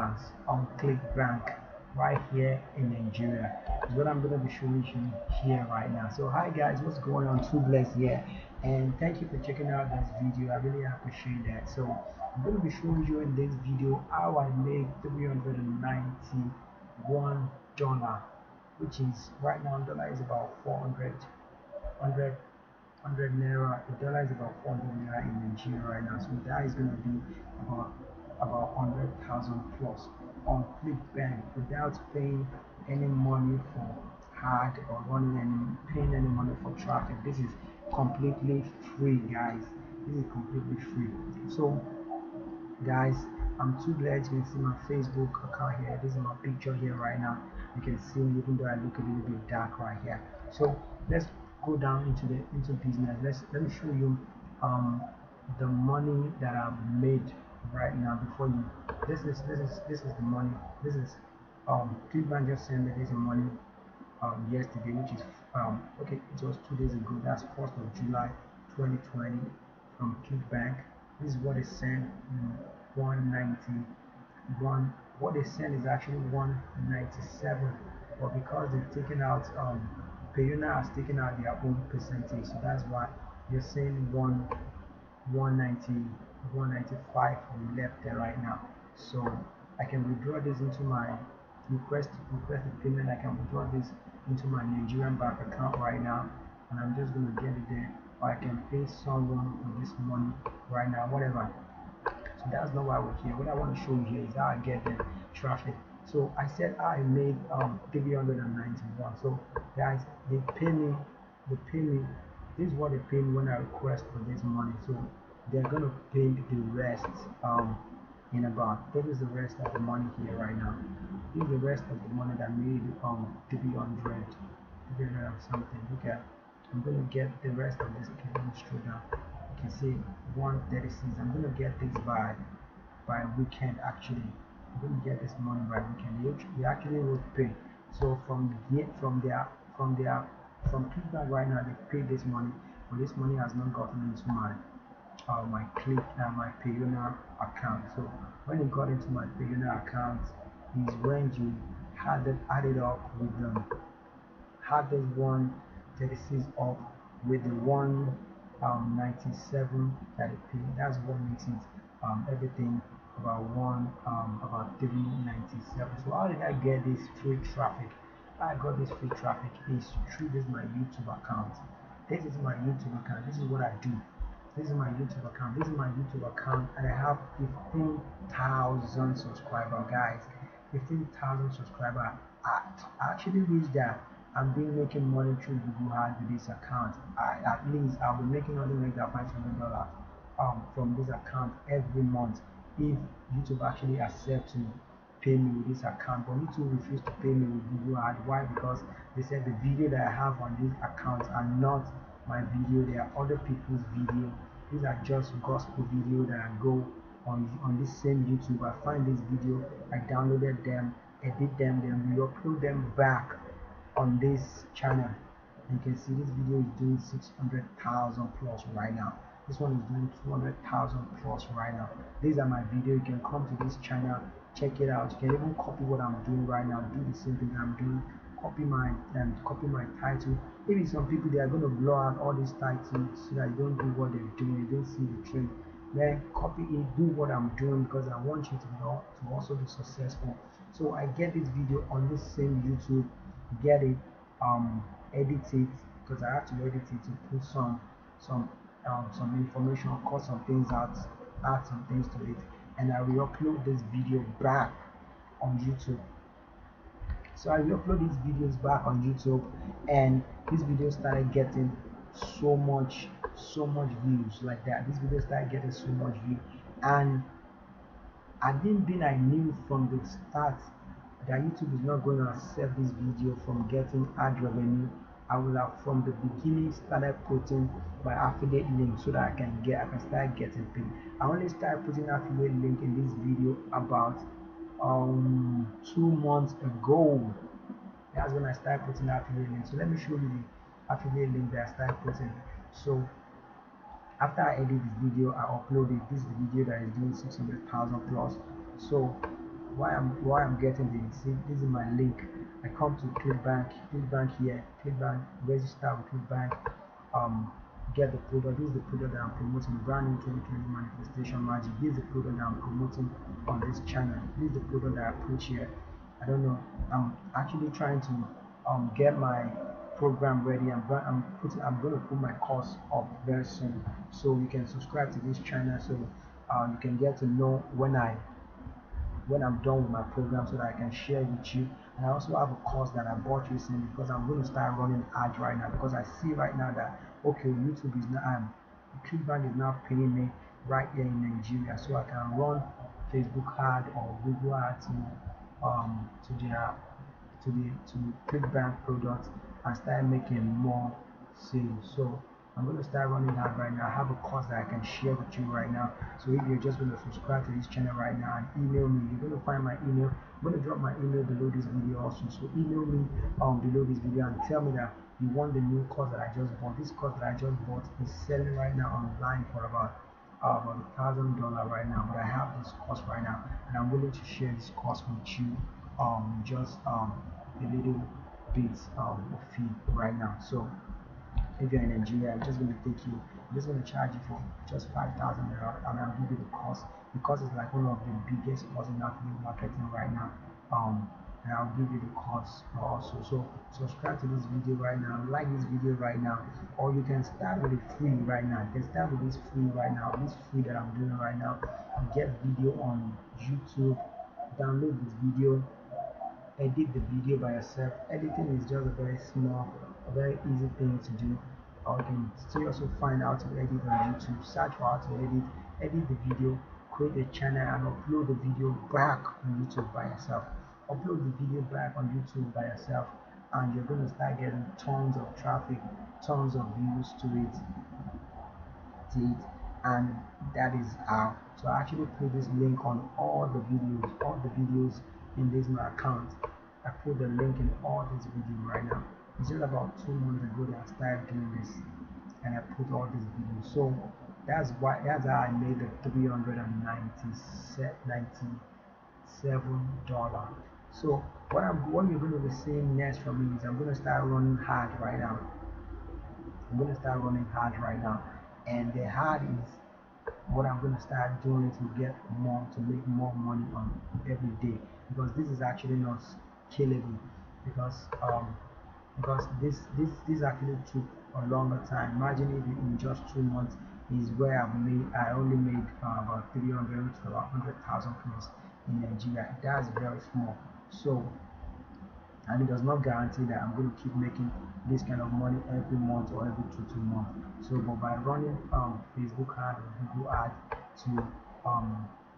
$100 on Clickbank right here in Nigeria is what I'm going to be showing you here right now. So hi guys, what's going on? Too blessed here, and thank you for checking out this video. I really appreciate that. So I'm going to be showing you in this video how I made $391, which is right now dollar is about 100 naira. The dollar is about 400 naira in Nigeria right now, so that is going to be about 100,000 plus on Clickbank without paying any money for ad or paying any money for traffic. This is completely free, guys. This is completely free. So guys, I'm too glad you can see my Facebook account here. This is my picture here right now. You can see me even though I look a little bit dark right here. So let's go down into business. Let me show you the money that I've made right now before you. This is the money. This is Clickbank just sent me this money yesterday, which is okay, it was 2 days ago. That's 1st of July 2020 from Clickbank. This is what they sent, 191. What they sent is actually 197, but because they've taken out Payuna has taken out their own percentage, so that's why you're saying 190 195 left there right now. So I can withdraw this into my request the payment. I can withdraw this into my Nigerian bank account right now, and I'm just going to get it there, or I can pay someone for this money right now, whatever. So that's not why we're here. What I want to show you here is how I get the traffic. So I said I made 391. So guys, they pay me this is what they pay me when I request for this money. So they're gonna pay the rest in about, this is the rest of the money here right now. This is the rest of the money that made 300 something. Okay, I'm gonna get the rest of this. Okay, let me scroll down. You can see 136. I'm gonna get this by weekend. Actually, I'm gonna get this money by weekend. They actually will pay. So from Clickbank right now, they pay this money, but this money has not gotten into my my Payuna account. So when it got into my Payuna account is when you add it up with them. Had this 136 up with the 197 that it paid. That's what makes it everything about 397. So how did I get this free traffic? I got this free traffic is through this my YouTube account. This is my YouTube account. This is what I do. This is my YouTube account. This is my YouTube account, and I have 15,000 subscribers, guys. 15,000 subscribers. I actually reached that. I've been making money through Google Ads with this account. At least I'll be making nothing like that $500 from this account every month if YouTube actually accepts to pay me with this account. But YouTube refused to pay me with Google Ads. Why? Because they said the video that I have on this account are not my video, they are other people's video. These are just gospel video that I go on this same YouTube. I find this video, I downloaded them, edit them, then we upload them back on this channel. You can see this video is doing 600,000 plus right now. This one is doing 200,000 plus right now. These are my video. You can come to this channel, check it out. You can even copy what I'm doing right now, do the same thing I'm doing. Copy my title. Maybe some people, they are going to blow out all these titles so that you don't do what they're doing, you don't see the trend. Then copy it, do what I'm doing, because I want you to know to also be successful. So I get this video on this same YouTube, get it, edit it, because I have to edit it to put some information, cut some things out, add some things to it, and I will upload this video back on YouTube. So I will upload these videos back on YouTube, and this video started getting so much views like that. This video started getting so much view, and I knew from the start that YouTube is not going to accept this video from getting ad revenue. I will have from the beginning started putting my affiliate link so that I can start getting paid. I only started putting affiliate link in this video about 2 months ago. That's when I started putting affiliate link. So let me show you the affiliate link that I started putting. So after I edit this video, I uploaded this video that is doing 600,000 plus. So why I'm getting this. See, this is my link. I come to Clickbank here, Clickbank, register with Clickbank, um, get the product. This is the product that I'm promoting, brand new 2020 manifestation magic. This is the product that I'm promoting on this channel. This is the product that I put here. I don't know. I'm actually trying to get my program ready. I'm going to put my course up very soon, so you can subscribe to this channel, so you can get to know when I'm done with my program, so that I can share with you. And I also have a course that I bought recently, because I'm going to start running ads right now, because I see right now that okay, YouTube is now Clickbank is now paying me right here in Nigeria, so I can run Facebook ad or Google ad to Clickbank products and start making more sales. So I'm going to start running that right now. I have a course that I can share with you right now. So if you're just going to subscribe to this channel right now and email me, you're going to find my email. I'm going to drop my email below this video also. So email me below this video and tell me that you want the new course that I just bought. This course that I just bought is selling right now online for about $1,000 right now. But I have this course right now, and I'm willing to share this course with you just a little bit of fee right now. So if you're in Nigeria, I'm just going to take you, I'm just going to charge you for just 5,000 naira, and I'll give you the cost, because it's like one of the biggest courses in affiliate marketing right now. And I'll give you the cost also. So subscribe to this video right now, like this video right now, or you can start with it free right now. You can start with this free right now, this free that I'm doing right now. Get video on YouTube, download this video, edit the video by yourself. Editing is just a very small, a very easy thing to do. Or you can still also find how to edit on YouTube. Search for how to edit the video, create a channel, and upload the video back on YouTube by yourself. Upload the video back on YouTube by yourself, and you're going to start getting tons of traffic, tons of views to it, and that is how. So I actually put this link on all the videos in this my account. I put the link in all these videos right now. It's just about 2 months ago that I started doing this, and I put all these videos. So that's how I made the $397. So what you're going to be seeing next from me is I'm going to start running hard right now. I'm going to start running hard right now, and the hard is what I'm going to start doing to get more, to make more money on every day, because this is actually not scalable, because this actually took a longer time. Imagine if in just 2 months is where I only made about 300 to about 100,000 plus in Nigeria. That's very small. So, and it does not guarantee that I'm going to keep making this kind of money every month or every 2 months. So, but by running Facebook ad or Google ad to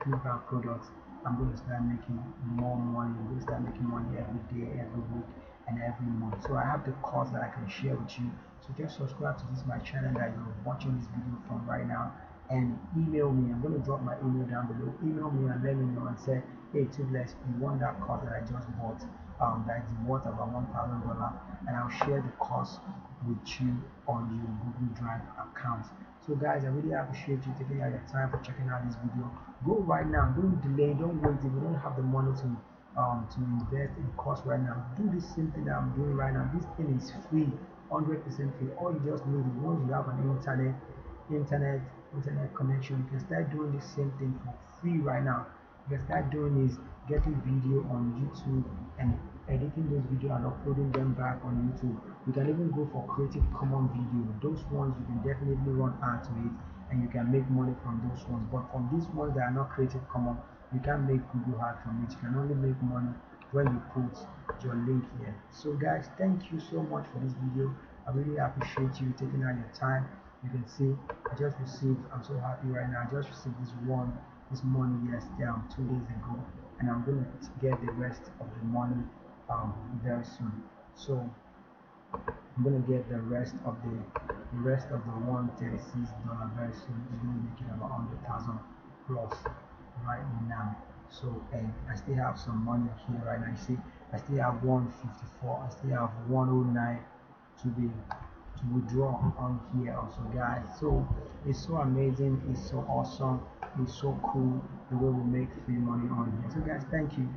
Clickbank products, I'm going to start making more money. I'm going to start making money every day, every week, and every month. So I have the course that I can share with you. So just subscribe to this my channel that you're watching this video from right now, and email me. I'm going to drop my email down below. Email me and let me know and say, hey, Tubeless, you want that course that I just bought, that is worth about $1,000, and I'll share the cost with you on your Google Drive account. So guys, I really appreciate you taking out your time for checking out this video. Go right now, don't delay, don't wait. If you don't have the money to invest in course right now, do this same thing that I'm doing right now. This thing is free, 100% free. All you just need is, once you have an internet connection, you can start doing the same thing for free right now. You can start doing is getting video on YouTube and editing those videos and uploading them back on YouTube. You can even go for Creative Commons video. Those ones you can definitely run ads to it, and you can make money from those ones. But from these ones that are not Creative Commons, you can't make Google ad from it. You can only make money when you put your link here. So guys, thank you so much for this video. I really appreciate you taking out your time. You can see I just received, I'm so happy right now, I just received this money yesterday, 2 days ago, and I'm going to get the rest of the money very soon. So I'm going to get the rest of the $136 very soon. It's going to make it about 100,000 plus right now. So, and I still have some money here right now. You see, I still have 154, I still have 109 to withdraw on here also, guys. So it's so amazing, it's so awesome, it's so cool. the way we make free money on here. So guys, thank you.